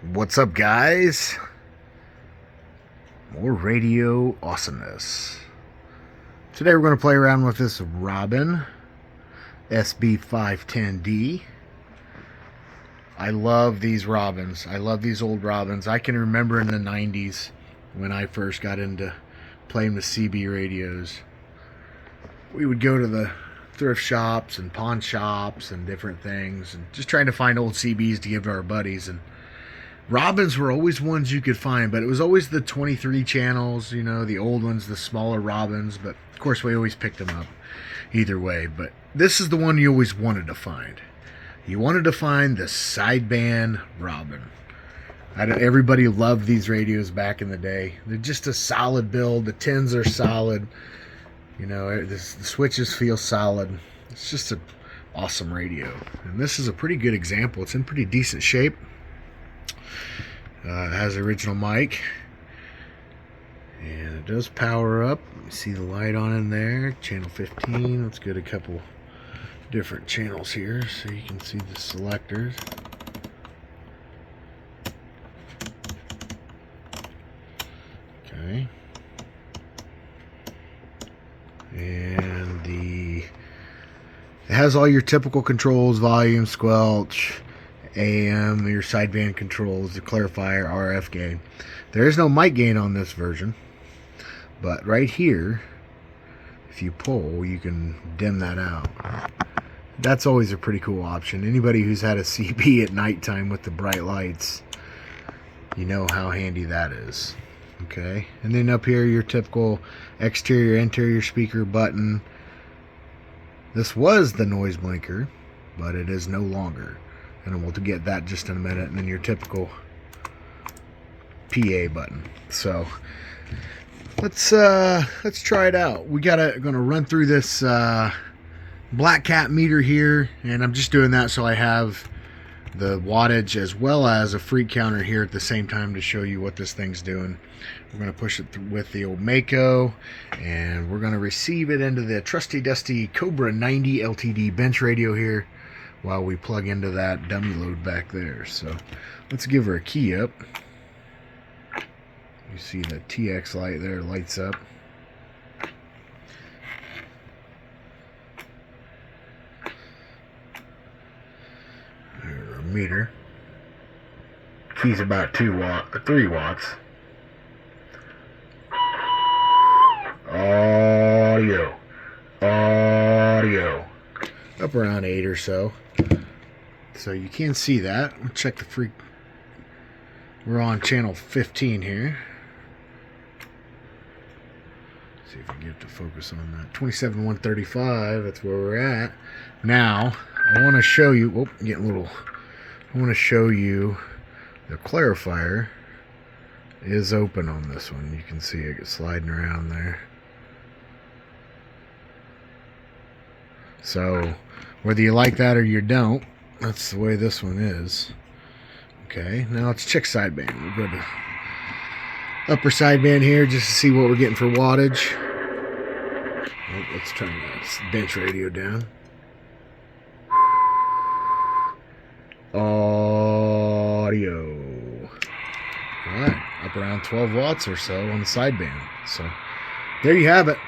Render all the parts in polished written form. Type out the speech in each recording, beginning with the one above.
What's up, guys? More radio awesomeness. Today we're going to play around with this ROBYN SB-510D. I love these ROBYNs. I love these old ROBYNs. I can remember in the 90s when I first got into playing with CB radios. We would go to the thrift shops and pawn shops and different things and just trying to find old CBs to give to our buddies. And ROBYNs were always ones you could find, but it was always the 23 channels, you know, the old ones, the smaller ROBYNs. But of course, we always picked them up either way. But this is the one you always wanted to find. You wanted to find the sideband ROBYN. Everybody loved these radios back in the day. They're just a solid build. The tins are solid. You know, the switches feel solid. It's just an awesome radio. And this is a pretty good example. It's in pretty decent shape. It has the original mic, and it does power up. You see the light on in there, channel 15. Let's get a couple different channels here so you can see the selectors. Okay, and it has all your typical controls: volume, squelch, AM, your sideband controls, the clarifier, RF gain. There is no mic gain on this version, but right here, if you pull, you can dim that out. That's always a pretty cool option. Anybody who's had a CB at nighttime with the bright lights, you know how handy that is. Okay, and then up here, your typical exterior, interior speaker button. This was the noise blinker, but it is no longer. And we'll get that just in a minute. And then your typical PA button. So let's try it out. We gonna run through this black cat meter here, and I'm just doing that so I have the wattage as well as a freak counter here at the same time to show you what this thing's doing. We're gonna push it with the old Mako, and we're gonna receive it into the trusty dusty Cobra 90 LTD bench radio here, while we plug into that dummy load back there. So let's give her a key up. You see the TX light there lights up. There's our meter. Key's about 3 watts. Audio. Up around 8 or so. So you can see that. We'll check the freak. We're on channel 15 here. See if we can get to focus on that. 27,135. That's where we're at. Now I want to show you. Oh, getting a little. I want to show you the clarifier is open on this one. You can see it sliding around there. So whether you like that or you don't, that's the way this one is. Okay, now let's check sideband. We'll go to upper sideband here just to see what we're getting for wattage. Oh, let's turn this bench radio down. Audio. Alright, up around 12 watts or so on the sideband. So there you have it.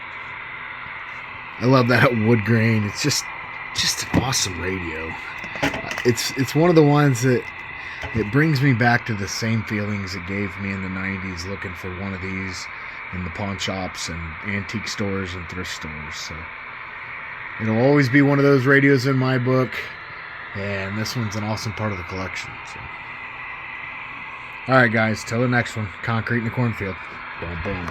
I love that wood grain. It's just an awesome radio. It's one of the ones that it brings me back to the same feelings it gave me in the 90s looking for one of these in the pawn shops and antique stores and thrift stores. So it'll always be one of those radios in my book, and this one's an awesome part of the collection. So alright guys, till the next one. Concrete in the cornfield. Boom boom.